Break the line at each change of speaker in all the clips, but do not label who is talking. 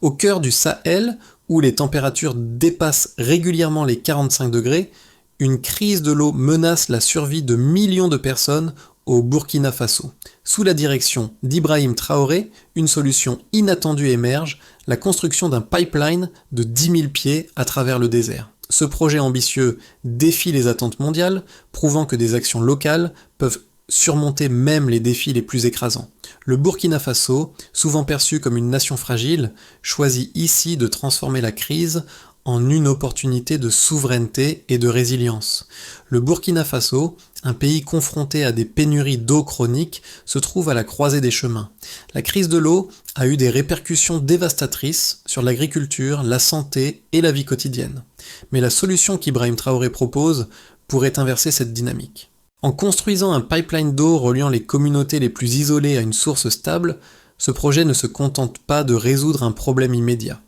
Au cœur du Sahel, où les températures dépassent régulièrement les 45 degrés, une crise de l'eau menace la survie de millions de personnes au Burkina Faso. Sous la direction d'Ibrahim Traoré, une solution inattendue émerge, la construction d'un pipeline de 10 000 pieds à travers le désert. Ce projet ambitieux défie les attentes mondiales, prouvant que des actions locales peuvent surmonter même les défis les plus écrasants. Le Burkina Faso, souvent perçu comme une nation fragile, choisit ici de transformer la crise en une opportunité de souveraineté et de résilience. Le Burkina Faso, un pays confronté à des pénuries d'eau chroniques, se trouve à la croisée des chemins. La crise de l'eau a eu des répercussions dévastatrices sur l'agriculture, la santé et la vie quotidienne. Mais la solution qu'Ibrahim Traoré propose pourrait inverser cette dynamique. En construisant un pipeline d'eau reliant les communautés les plus isolées à une source stable, ce projet ne se contente pas de résoudre un problème immédiat.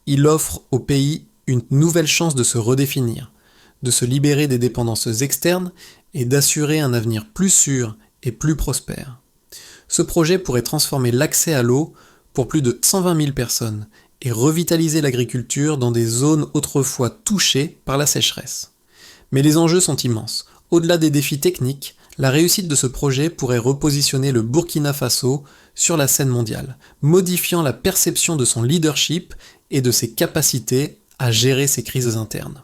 Il offre au pays une nouvelle chance de se redéfinir, de se libérer des dépendances externes et d'assurer un avenir plus sûr et plus prospère. Ce projet pourrait transformer l'accès à l'eau pour plus de 120 000 personnes et revitaliser l'agriculture dans des zones autrefois touchées par la sécheresse. Mais les enjeux sont immenses. Au-delà des défis techniques, la réussite de ce projet pourrait repositionner le Burkina Faso sur la scène mondiale, modifiant la perception de son leadership et de ses capacités à gérer ses crises internes.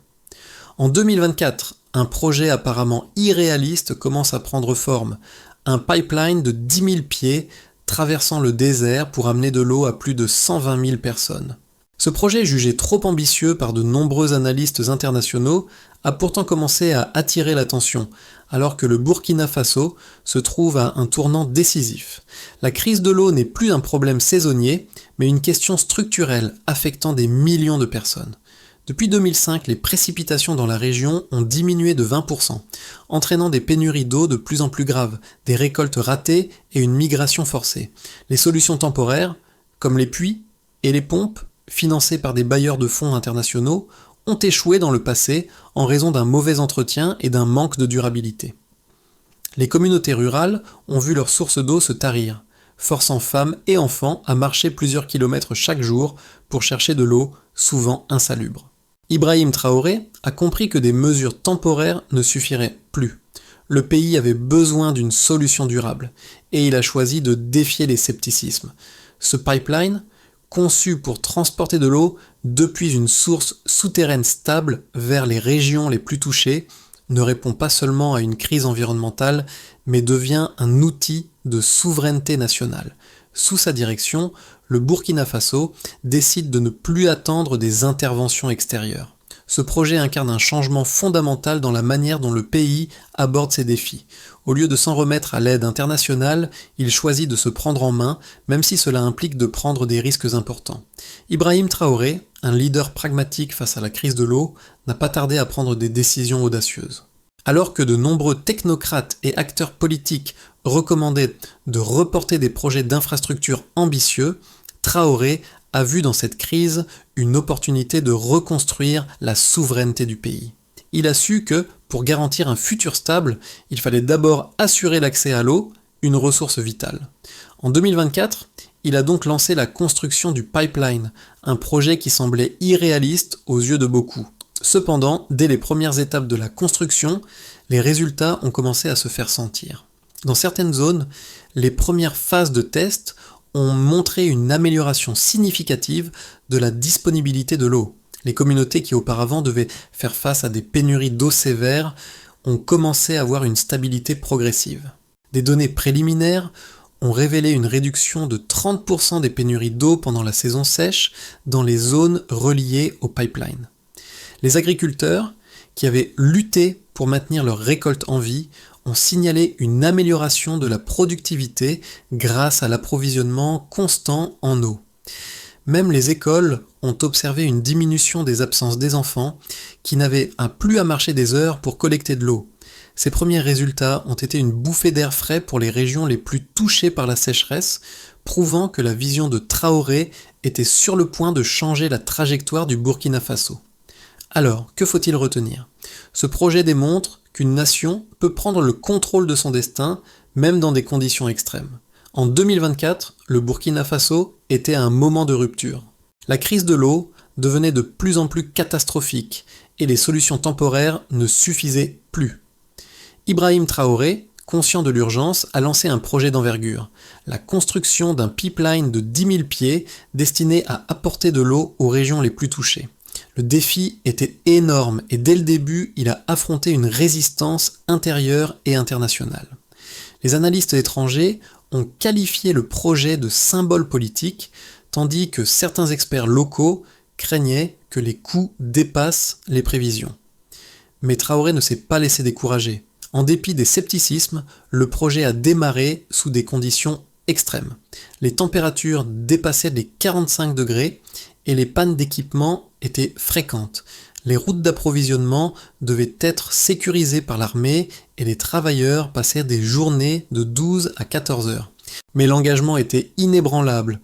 En 2024, un projet apparemment irréaliste commence à prendre forme, un pipeline de 10 000 pieds traversant le désert pour amener de l'eau à plus de 120 000 personnes. Ce projet, jugé trop ambitieux par de nombreux analystes internationaux, a pourtant commencé à attirer l'attention, alors que le Burkina Faso se trouve à un tournant décisif. La crise de l'eau n'est plus un problème saisonnier, mais une question structurelle affectant des millions de personnes. Depuis 2005, les précipitations dans la région ont diminué de 20%, entraînant des pénuries d'eau de plus en plus graves, des récoltes ratées et une migration forcée. Les solutions temporaires, comme les puits et les pompes, financés par des bailleurs de fonds internationaux, ont échoué dans le passé en raison d'un mauvais entretien et d'un manque de durabilité. Les communautés rurales ont vu leurs sources d'eau se tarir, forçant femmes et enfants à marcher plusieurs kilomètres chaque jour pour chercher de l'eau, souvent insalubre. Ibrahim Traoré a compris que des mesures temporaires ne suffiraient plus. Le pays avait besoin d'une solution durable, et il a choisi de défier les scepticismes. Ce pipeline, conçu pour transporter de l'eau depuis une source souterraine stable vers les régions les plus touchées, ne répond pas seulement à une crise environnementale, mais devient un outil de souveraineté nationale. Sous sa direction, le Burkina Faso décide de ne plus attendre des interventions extérieures. Ce projet incarne un changement fondamental dans la manière dont le pays aborde ses défis. Au lieu de s'en remettre à l'aide internationale, il choisit de se prendre en main, même si cela implique de prendre des risques importants. Ibrahim Traoré, un leader pragmatique face à la crise de l'eau, n'a pas tardé à prendre des décisions audacieuses. Alors que de nombreux technocrates et acteurs politiques recommandaient de reporter des projets d'infrastructures ambitieux, Traoré a vu dans cette crise une opportunité de reconstruire la souveraineté du pays. Il a su que, pour garantir un futur stable, il fallait d'abord assurer l'accès à l'eau, une ressource vitale. En 2024, il a donc lancé la construction du pipeline, un projet qui semblait irréaliste aux yeux de beaucoup. Cependant, dès les premières étapes de la construction, les résultats ont commencé à se faire sentir. Dans certaines zones, les premières phases de test ont montré une amélioration significative de la disponibilité de l'eau. Les communautés qui auparavant devaient faire face à des pénuries d'eau sévères ont commencé à avoir une stabilité progressive. Des données préliminaires ont révélé une réduction de 30% des pénuries d'eau pendant la saison sèche dans les zones reliées au pipeline. Les agriculteurs, qui avaient lutté pour maintenir leurs récoltes en vie, ont signalé une amélioration de la productivité grâce à l'approvisionnement constant en eau. Même les écoles ont observé une diminution des absences des enfants qui n'avaient plus à marcher des heures pour collecter de l'eau. Ces premiers résultats ont été une bouffée d'air frais pour les régions les plus touchées par la sécheresse, prouvant que la vision de Traoré était sur le point de changer la trajectoire du Burkina Faso. Alors, que faut-il retenir ? Ce projet démontre qu'une nation peut prendre le contrôle de son destin, même dans des conditions extrêmes. En 2024, le Burkina Faso était à un moment de rupture. La crise de l'eau devenait de plus en plus catastrophique et les solutions temporaires ne suffisaient plus. Ibrahim Traoré, conscient de l'urgence, a lancé un projet d'envergure, la construction d'un pipeline de 10 000 pieds destiné à apporter de l'eau aux régions les plus touchées. Le défi était énorme et dès le début, il a affronté une résistance intérieure et internationale. Les analystes étrangers ont qualifié le projet de symbole politique, tandis que certains experts locaux craignaient que les coûts dépassent les prévisions. Mais Traoré ne s'est pas laissé décourager. En dépit des scepticismes, le projet a démarré sous des conditions extrêmes. Les températures dépassaient les 45 degrés et les pannes d'équipement étaient fréquentes. Les routes d'approvisionnement devaient être sécurisées par l'armée et les travailleurs passaient des journées de 12 à 14 heures. Mais l'engagement était inébranlable.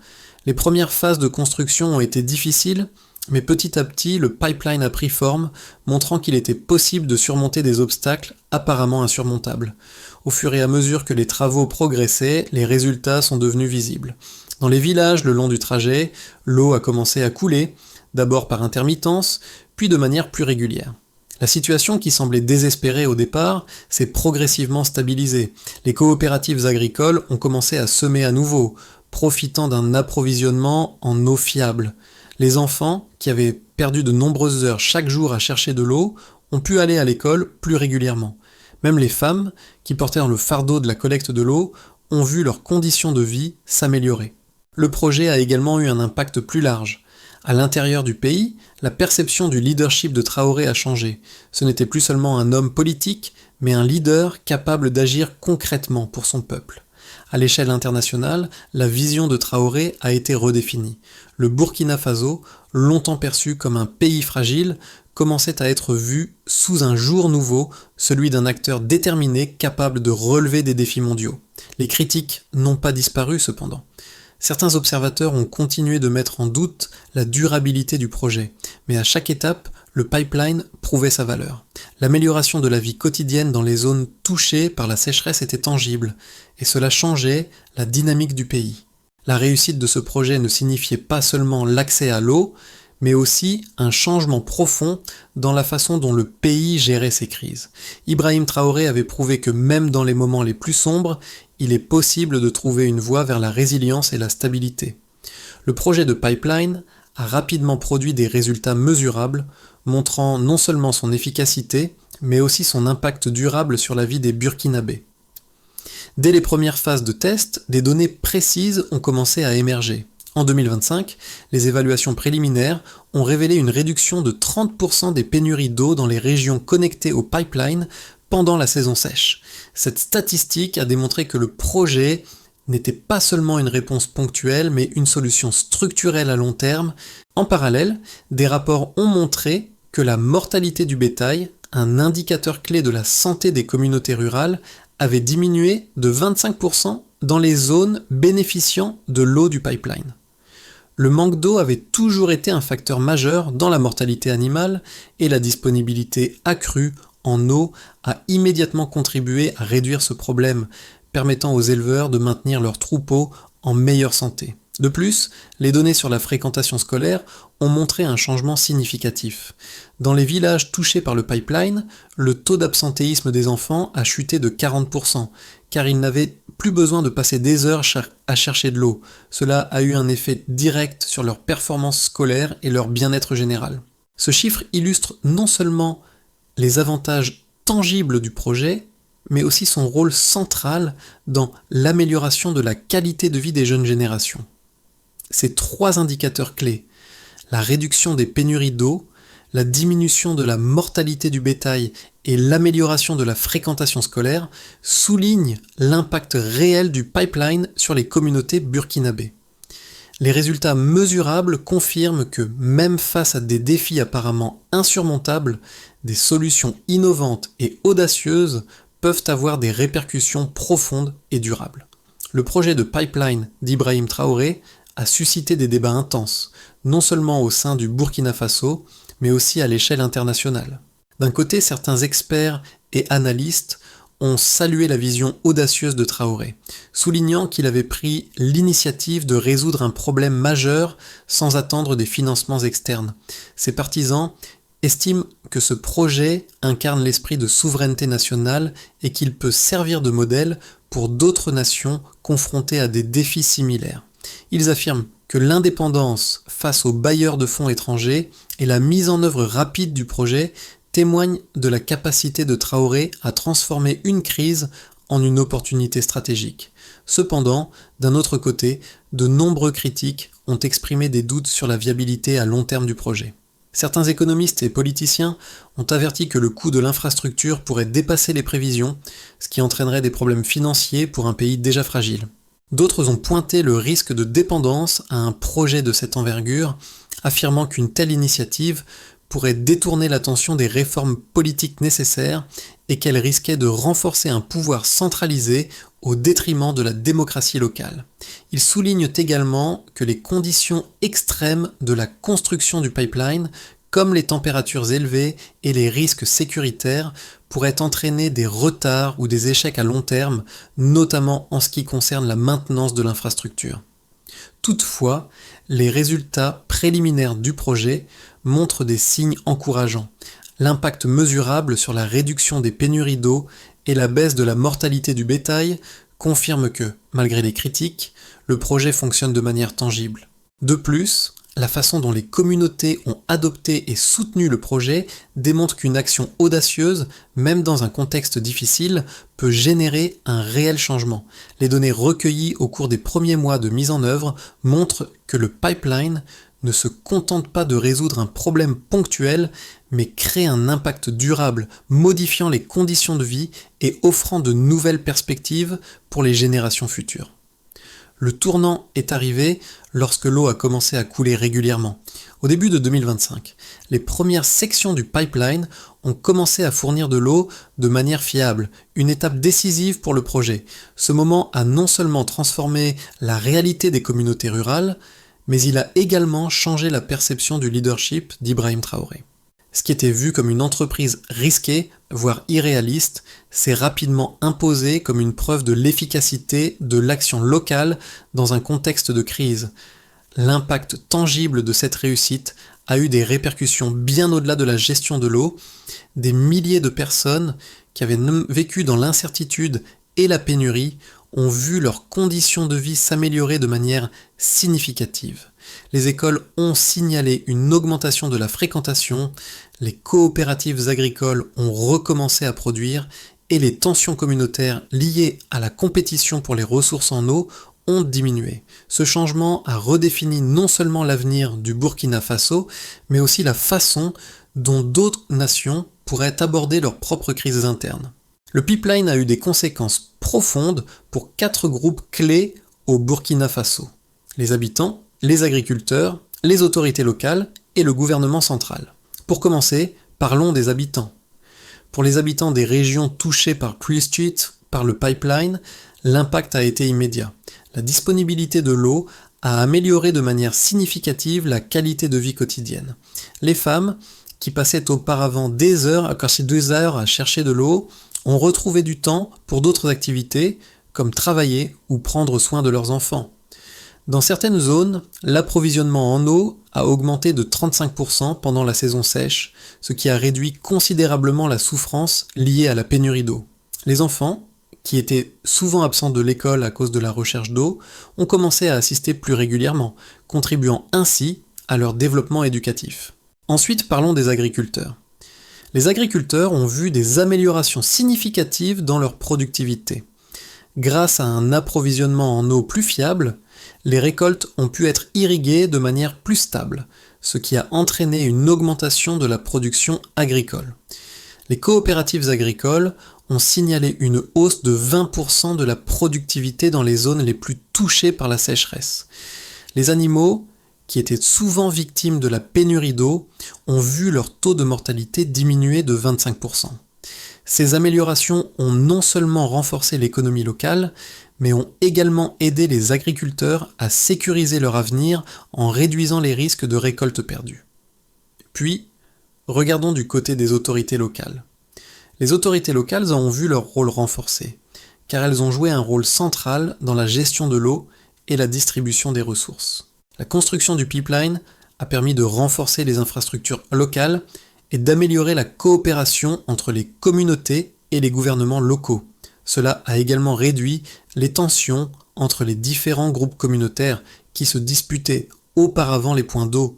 Les premières phases de construction ont été difficiles, mais petit à petit, le pipeline a pris forme, montrant qu'il était possible de surmonter des obstacles apparemment insurmontables. Au fur et à mesure que les travaux progressaient, les résultats sont devenus visibles. Dans les villages le long du trajet, l'eau a commencé à couler, d'abord par intermittence, puis de manière plus régulière. La situation qui semblait désespérée au départ s'est progressivement stabilisée. Les coopératives agricoles ont commencé à semer à nouveau, profitant d'un approvisionnement en eau fiable. Les enfants, qui avaient perdu de nombreuses heures chaque jour à chercher de l'eau, ont pu aller à l'école plus régulièrement. Même les femmes, qui portaient le fardeau de la collecte de l'eau, ont vu leurs conditions de vie s'améliorer. Le projet a également eu un impact plus large. À l'intérieur du pays, la perception du leadership de Traoré a changé. Ce n'était plus seulement un homme politique, mais un leader capable d'agir concrètement pour son peuple. À l'échelle internationale, la vision de Traoré a été redéfinie. Le Burkina Faso, longtemps perçu comme un pays fragile, commençait à être vu sous un jour nouveau, celui d'un acteur déterminé capable de relever des défis mondiaux. Les critiques n'ont pas disparu cependant. Certains observateurs ont continué de mettre en doute la durabilité du projet, mais à chaque étape, le pipeline prouvait sa valeur. L'amélioration de la vie quotidienne dans les zones touchées par la sécheresse était tangible, et cela changeait la dynamique du pays. La réussite de ce projet ne signifiait pas seulement l'accès à l'eau, mais aussi un changement profond dans la façon dont le pays gérait ses crises. Ibrahim Traoré avait prouvé que même dans les moments les plus sombres, il est possible de trouver une voie vers la résilience et la stabilité. Le projet de pipeline a rapidement produit des résultats mesurables, montrant non seulement son efficacité, mais aussi son impact durable sur la vie des Burkinabés. Dès les premières phases de test, des données précises ont commencé à émerger. En 2025, les évaluations préliminaires ont révélé une réduction de 30% des pénuries d'eau dans les régions connectées au pipeline pendant la saison sèche. Cette statistique a démontré que le projet n'était pas seulement une réponse ponctuelle, mais une solution structurelle à long terme. En parallèle, des rapports ont montré que la mortalité du bétail, un indicateur clé de la santé des communautés rurales, avait diminué de 25% dans les zones bénéficiant de l'eau du pipeline. Le manque d'eau avait toujours été un facteur majeur dans la mortalité animale et la disponibilité accrue en eau a immédiatement contribué à réduire ce problème, permettant aux éleveurs de maintenir leurs troupeaux en meilleure santé. De plus, les données sur la fréquentation scolaire ont montré un changement significatif. Dans les villages touchés par le pipeline, le taux d'absentéisme des enfants a chuté de 40%, car ils n'avaient plus besoin de passer des heures à chercher de l'eau. Cela a eu un effet direct sur leur performance scolaire et leur bien-être général. Ce chiffre illustre non seulement les avantages tangibles du projet, mais aussi son rôle central dans l'amélioration de la qualité de vie des jeunes générations. Ces trois indicateurs clés, la réduction des pénuries d'eau, la diminution de la mortalité du bétail et l'amélioration de la fréquentation scolaire, soulignent l'impact réel du pipeline sur les communautés burkinabées. Les résultats mesurables confirment que, même face à des défis apparemment insurmontables, des solutions innovantes et audacieuses peuvent avoir des répercussions profondes et durables. Le projet de pipeline d'Ibrahim Traoré a suscité des débats intenses, non seulement au sein du Burkina Faso, mais aussi à l'échelle internationale. D'un côté, certains experts et analystes ont salué la vision audacieuse de Traoré, soulignant qu'il avait pris l'initiative de résoudre un problème majeur sans attendre des financements externes. Ses partisans estiment que ce projet incarne l'esprit de souveraineté nationale et qu'il peut servir de modèle pour d'autres nations confrontées à des défis similaires. Ils affirment que l'indépendance face aux bailleurs de fonds étrangers et la mise en œuvre rapide du projet témoignent de la capacité de Traoré à transformer une crise en une opportunité stratégique. Cependant, d'un autre côté, de nombreux critiques ont exprimé des doutes sur la viabilité à long terme du projet. Certains économistes et politiciens ont averti que le coût de l'infrastructure pourrait dépasser les prévisions, ce qui entraînerait des problèmes financiers pour un pays déjà fragile. D'autres ont pointé le risque de dépendance à un projet de cette envergure, affirmant qu'une telle initiative pourrait détourner l'attention des réformes politiques nécessaires et qu'elle risquait de renforcer un pouvoir centralisé au détriment de la démocratie locale. Ils soulignent également que les conditions extrêmes de la construction du pipeline, comme les températures élevées et les risques sécuritaires, pourraient entraîner des retards ou des échecs à long terme, notamment en ce qui concerne la maintenance de l'infrastructure. Toutefois, les résultats préliminaires du projet montrent des signes encourageants. L'impact mesurable sur la réduction des pénuries d'eau et la baisse de la mortalité du bétail confirment que, malgré les critiques, le projet fonctionne de manière tangible. De plus, la façon dont les communautés ont adopté et soutenu le projet démontre qu'une action audacieuse, même dans un contexte difficile, peut générer un réel changement. Les données recueillies au cours des premiers mois de mise en œuvre montrent que le pipeline ne se contente pas de résoudre un problème ponctuel, mais crée un impact durable, modifiant les conditions de vie et offrant de nouvelles perspectives pour les générations futures. Le tournant est arrivé lorsque l'eau a commencé à couler régulièrement. Au début de 2025, les premières sections du pipeline ont commencé à fournir de l'eau de manière fiable, une étape décisive pour le projet. Ce moment a non seulement transformé la réalité des communautés rurales, mais il a également changé la perception du leadership d'Ibrahim Traoré. Ce qui était vu comme une entreprise risquée, voire irréaliste, s'est rapidement imposé comme une preuve de l'efficacité de l'action locale dans un contexte de crise. L'impact tangible de cette réussite a eu des répercussions bien au-delà de la gestion de l'eau. Des milliers de personnes qui avaient vécu dans l'incertitude et la pénurie ont vu leurs conditions de vie s'améliorer de manière significative. Les écoles ont signalé une augmentation de la fréquentation, les coopératives agricoles ont recommencé à produire et les tensions communautaires liées à la compétition pour les ressources en eau ont diminué. Ce changement a redéfini non seulement l'avenir du Burkina Faso, mais aussi la façon dont d'autres nations pourraient aborder leurs propres crises internes. Le pipeline a eu des conséquences profondes pour 4 groupes clés au Burkina Faso: les habitants, les agriculteurs, les autorités locales et le gouvernement central. Pour commencer, parlons des habitants. Pour les habitants des régions touchées par Christchurch, par le pipeline, l'impact a été immédiat. La disponibilité de l'eau a amélioré de manière significative la qualité de vie quotidienne. Les femmes, qui passaient auparavant des heures à chercher de l'eau, ont retrouvé du temps pour d'autres activités, comme travailler ou prendre soin de leurs enfants. Dans certaines zones, l'approvisionnement en eau a augmenté de 35% pendant la saison sèche, ce qui a réduit considérablement la souffrance liée à la pénurie d'eau. Les enfants, qui étaient souvent absents de l'école à cause de la recherche d'eau, ont commencé à assister plus régulièrement, contribuant ainsi à leur développement éducatif. Ensuite, parlons des agriculteurs. Les agriculteurs ont vu des améliorations significatives dans leur productivité. Grâce à un approvisionnement en eau plus fiable, les récoltes ont pu être irriguées de manière plus stable, ce qui a entraîné une augmentation de la production agricole. Les coopératives agricoles ont signalé une hausse de 20% de la productivité dans les zones les plus touchées par la sécheresse. Les animaux, qui étaient souvent victimes de la pénurie d'eau, ont vu leur taux de mortalité diminuer de 25%. Ces améliorations ont non seulement renforcé l'économie locale, mais ont également aidé les agriculteurs à sécuriser leur avenir en réduisant les risques de récoltes perdues. Puis, regardons du côté des autorités locales. Les autorités locales en ont vu leur rôle renforcé, car elles ont joué un rôle central dans la gestion de l'eau et la distribution des ressources. La construction du pipeline a permis de renforcer les infrastructures locales et d'améliorer la coopération entre les communautés et les gouvernements locaux. Cela a également réduit les tensions entre les différents groupes communautaires qui se disputaient auparavant les points d'eau.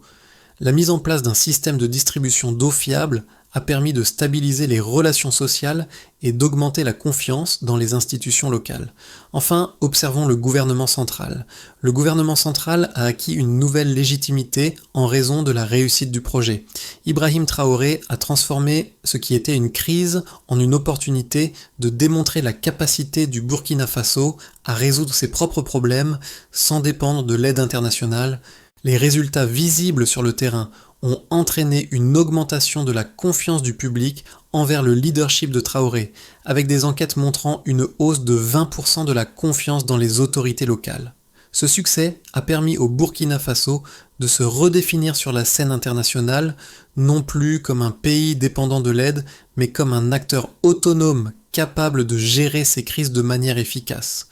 La mise en place d'un système de distribution d'eau fiable a permis de stabiliser les relations sociales et d'augmenter la confiance dans les institutions locales. Enfin, observons le gouvernement central. Le gouvernement central a acquis une nouvelle légitimité en raison de la réussite du projet. Ibrahim Traoré a transformé ce qui était une crise en une opportunité de démontrer la capacité du Burkina Faso à résoudre ses propres problèmes sans dépendre de l'aide internationale. Les résultats visibles sur le terrain ont entraîné une augmentation de la confiance du public envers le leadership de Traoré, avec des enquêtes montrant une hausse de 20% de la confiance dans les autorités locales. Ce succès a permis au Burkina Faso de se redéfinir sur la scène internationale, non plus comme un pays dépendant de l'aide, mais comme un acteur autonome capable de gérer ses crises de manière efficace.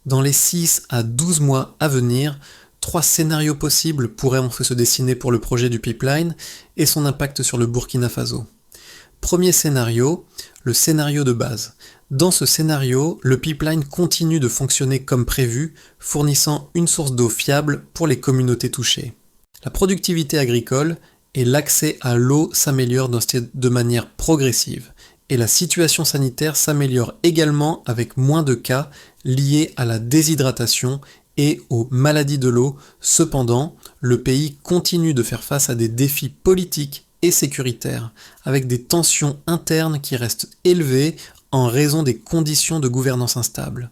Dans les 6 à 12 mois à venir, 3 scénarios possibles pourraient se dessiner pour le projet du pipeline et son impact sur le Burkina Faso. Premier scénario, le scénario de base. Dans ce scénario, le pipeline continue de fonctionner comme prévu, fournissant une source d'eau fiable pour les communautés touchées. La productivité agricole et l'accès à l'eau s'améliorent de manière progressive, et la situation sanitaire s'améliore également avec moins de cas liés à la déshydratation et aux maladies de l'eau. Cependant, le pays continue de faire face à des défis politiques et sécuritaires, avec des tensions internes qui restent élevées en raison des conditions de gouvernance instables.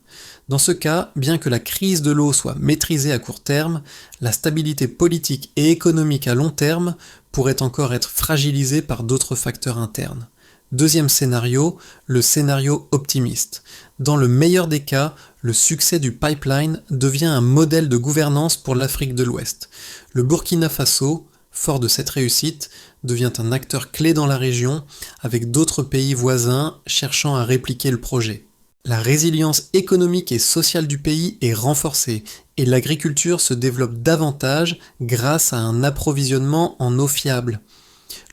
Dans ce cas, bien que la crise de l'eau soit maîtrisée à court terme, la stabilité politique et économique à long terme pourrait encore être fragilisée par d'autres facteurs internes. Deuxième scénario, le scénario optimiste. Dans le meilleur des cas, le succès du pipeline devient un modèle de gouvernance pour l'Afrique de l'Ouest. Le Burkina Faso, fort de cette réussite, devient un acteur clé dans la région, avec d'autres pays voisins cherchant à répliquer le projet. La résilience économique et sociale du pays est renforcée et l'agriculture se développe davantage grâce à un approvisionnement en eau fiable.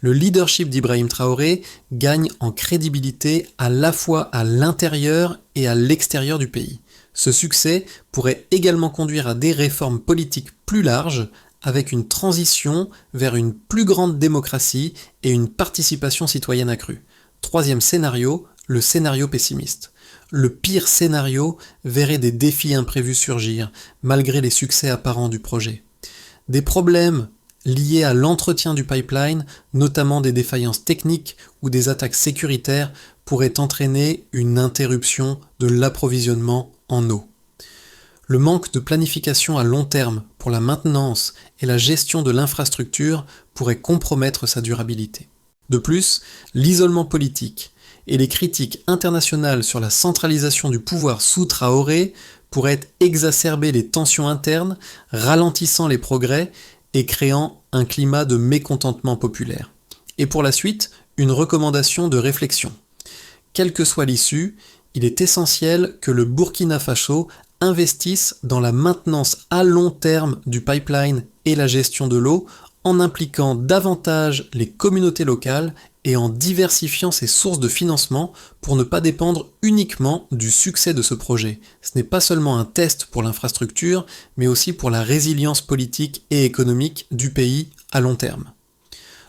Le leadership d'Ibrahim Traoré gagne en crédibilité à la fois à l'intérieur et à l'extérieur du pays. Ce succès pourrait également conduire à des réformes politiques plus larges, avec une transition vers une plus grande démocratie et une participation citoyenne accrue. Troisième scénario, le scénario pessimiste. Le pire scénario verrait des défis imprévus surgir, malgré les succès apparents du projet. Des problèmes liés à l'entretien du pipeline, notamment des défaillances techniques ou des attaques sécuritaires, pourraient entraîner une interruption de l'approvisionnement en eau. Le manque de planification à long terme pour la maintenance et la gestion de l'infrastructure pourrait compromettre sa durabilité. De plus, l'isolement politique et les critiques internationales sur la centralisation du pouvoir sous Traoré pourraient exacerber les tensions internes, ralentissant les progrès et créant un climat de mécontentement populaire. Et pour la suite, une recommandation de réflexion. Quelle que soit l'issue, il est essentiel que le Burkina Faso investisse dans la maintenance à long terme du pipeline et la gestion de l'eau en impliquant davantage les communautés locales et en diversifiant ses sources de financement pour ne pas dépendre uniquement du succès de ce projet. Ce n'est pas seulement un test pour l'infrastructure, mais aussi pour la résilience politique et économique du pays à long terme.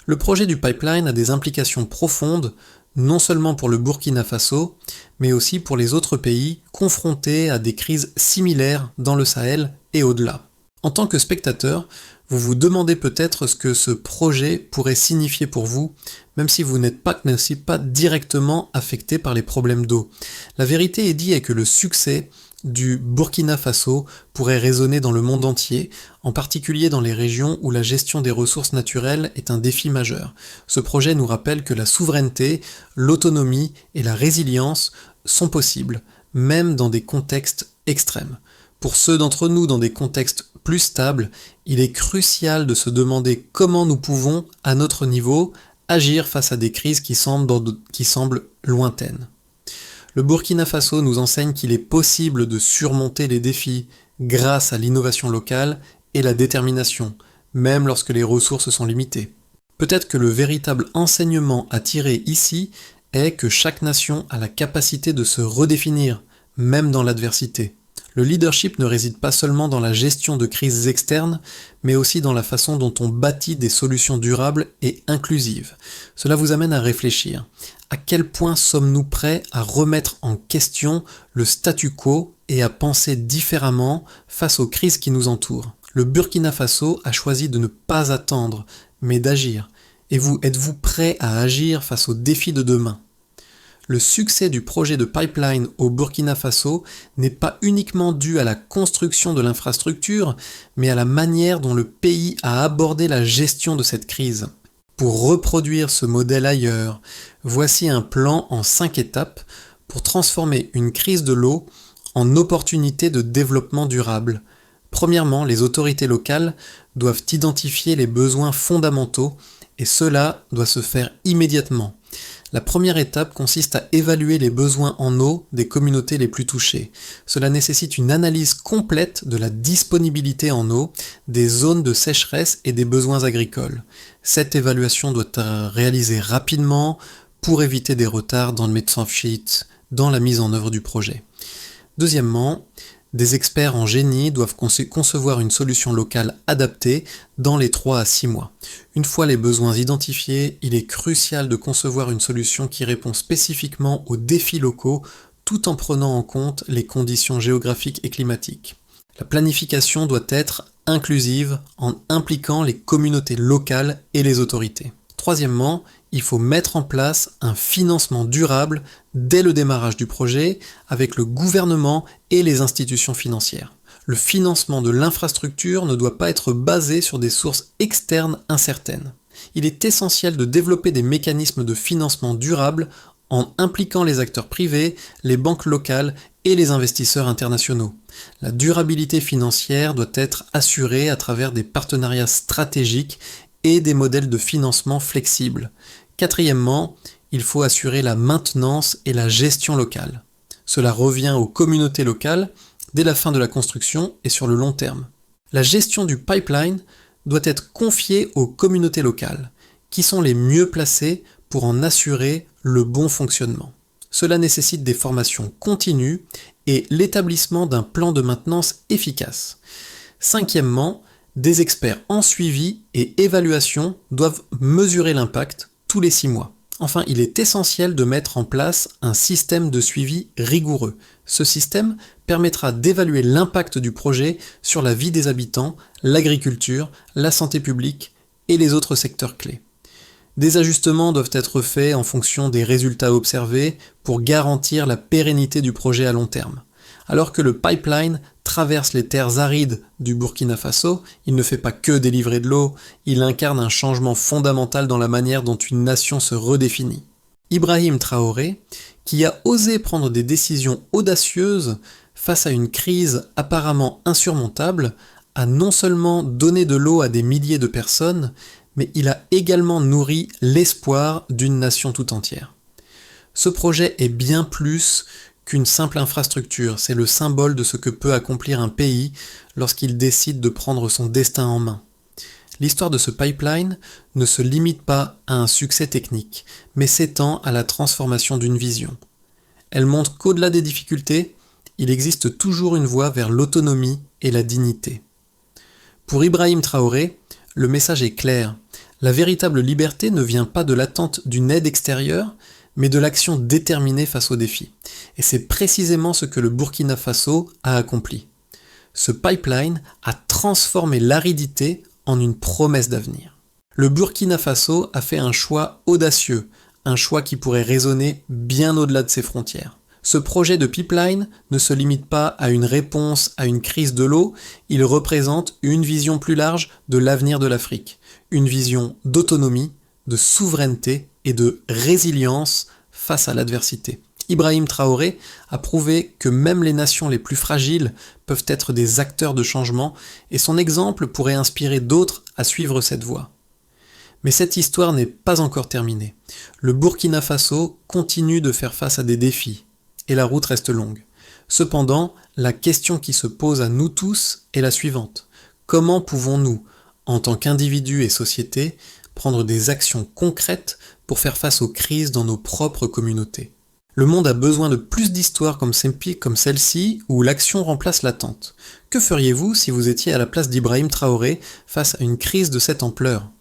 Le projet du pipeline a des implications profondes, non seulement pour le Burkina Faso, mais aussi pour les autres pays confrontés à des crises similaires dans le Sahel et au-delà. En tant que spectateur, vous vous demandez peut-être ce que ce projet pourrait signifier pour vous, même si vous n'êtes pas directement affecté par les problèmes d'eau. La vérité est que le succès du Burkina Faso pourrait résonner dans le monde entier, en particulier dans les régions où la gestion des ressources naturelles est un défi majeur. Ce projet nous rappelle que la souveraineté, l'autonomie et la résilience sont possibles, même dans des contextes extrêmes. Pour ceux d'entre nous dans des contextes plus stables, il est crucial de se demander comment nous pouvons, à notre niveau, agir face à des crises qui semblent lointaines. Le Burkina Faso nous enseigne qu'il est possible de surmonter les défis grâce à l'innovation locale et la détermination, même lorsque les ressources sont limitées. Peut-être que le véritable enseignement à tirer ici est que chaque nation a la capacité de se redéfinir, même dans l'adversité. Le leadership ne réside pas seulement dans la gestion de crises externes, mais aussi dans la façon dont on bâtit des solutions durables et inclusives. Cela vous amène à réfléchir. À quel point sommes-nous prêts à remettre en question le statu quo et à penser différemment face aux crises qui nous entourent? Le Burkina Faso a choisi de ne pas attendre, mais d'agir. Et vous, êtes-vous prêt à agir face aux défis de demain? Le succès du projet de pipeline au Burkina Faso n'est pas uniquement dû à la construction de l'infrastructure, mais à la manière dont le pays a abordé la gestion de cette crise. Pour reproduire ce modèle ailleurs, voici un plan en 5 étapes pour transformer une crise de l'eau en opportunité de développement durable. Premièrement, les autorités locales doivent identifier les besoins fondamentaux et cela doit se faire immédiatement. La première étape consiste à évaluer les besoins en eau des communautés les plus touchées. Cela nécessite une analyse complète de la disponibilité en eau, des zones de sécheresse et des besoins agricoles. Cette évaluation doit être réalisée rapidement pour éviter des retards dans le Metsanfit, dans la mise en œuvre du projet. Deuxièmement, des experts en génie doivent concevoir une solution locale adaptée dans les 3 à 6 mois. Une fois les besoins identifiés, il est crucial de concevoir une solution qui répond spécifiquement aux défis locaux tout en prenant en compte les conditions géographiques et climatiques. La planification doit être inclusive en impliquant les communautés locales et les autorités. Troisièmement, il faut mettre en place un financement durable dès le démarrage du projet avec le gouvernement et les institutions financières. Le financement de l'infrastructure ne doit pas être basé sur des sources externes incertaines. Il est essentiel de développer des mécanismes de financement durable en impliquant les acteurs privés, les banques locales et les investisseurs internationaux. La durabilité financière doit être assurée à travers des partenariats stratégiques et des modèles de financement flexibles. Quatrièmement, il faut assurer la maintenance et la gestion locale. Cela revient aux communautés locales dès la fin de la construction et sur le long terme. La gestion du pipeline doit être confiée aux communautés locales, qui sont les mieux placées pour en assurer le bon fonctionnement. Cela nécessite des formations continues et l'établissement d'un plan de maintenance efficace. Cinquièmement, des experts en suivi et évaluation doivent mesurer l'impact tous les 6 mois. Enfin, il est essentiel de mettre en place un système de suivi rigoureux. Ce système permettra d'évaluer l'impact du projet sur la vie des habitants, l'agriculture, la santé publique et les autres secteurs clés. Des ajustements doivent être faits en fonction des résultats observés pour garantir la pérennité du projet à long terme. Alors que le pipeline traverse les terres arides du Burkina Faso, il ne fait pas que délivrer de l'eau, il incarne un changement fondamental dans la manière dont une nation se redéfinit. Ibrahim Traoré, qui a osé prendre des décisions audacieuses face à une crise apparemment insurmontable, a non seulement donné de l'eau à des milliers de personnes, mais il a également nourri l'espoir d'une nation tout entière. Ce projet est bien plus qu'une simple infrastructure, c'est le symbole de ce que peut accomplir un pays lorsqu'il décide de prendre son destin en main. L'histoire de ce pipeline ne se limite pas à un succès technique, mais s'étend à la transformation d'une vision. Elle montre qu'au-delà des difficultés, il existe toujours une voie vers l'autonomie et la dignité. Pour Ibrahim Traoré, le message est clair. La véritable liberté ne vient pas de l'attente d'une aide extérieure, mais de l'action déterminée face aux défis. Et c'est précisément ce que le Burkina Faso a accompli. Ce pipeline a transformé l'aridité en une promesse d'avenir. Le Burkina Faso a fait un choix audacieux, un choix qui pourrait résonner bien au-delà de ses frontières. Ce projet de pipeline ne se limite pas à une réponse à une crise de l'eau, il représente une vision plus large de l'avenir de l'Afrique, une vision d'autonomie, de souveraineté et de résilience face à l'adversité. Ibrahim Traoré a prouvé que même les nations les plus fragiles peuvent être des acteurs de changement et son exemple pourrait inspirer d'autres à suivre cette voie. Mais cette histoire n'est pas encore terminée. Le Burkina Faso continue de faire face à des défis, et la route reste longue. Cependant, la question qui se pose à nous tous est la suivante. Comment pouvons-nous, en tant qu'individus et société, prendre des actions concrètes pour faire face aux crises dans nos propres communautés ? Le monde a besoin de plus d'histoires comme celle-ci où l'action remplace l'attente. Que feriez-vous si vous étiez à la place d'Ibrahim Traoré face à une crise de cette ampleur ?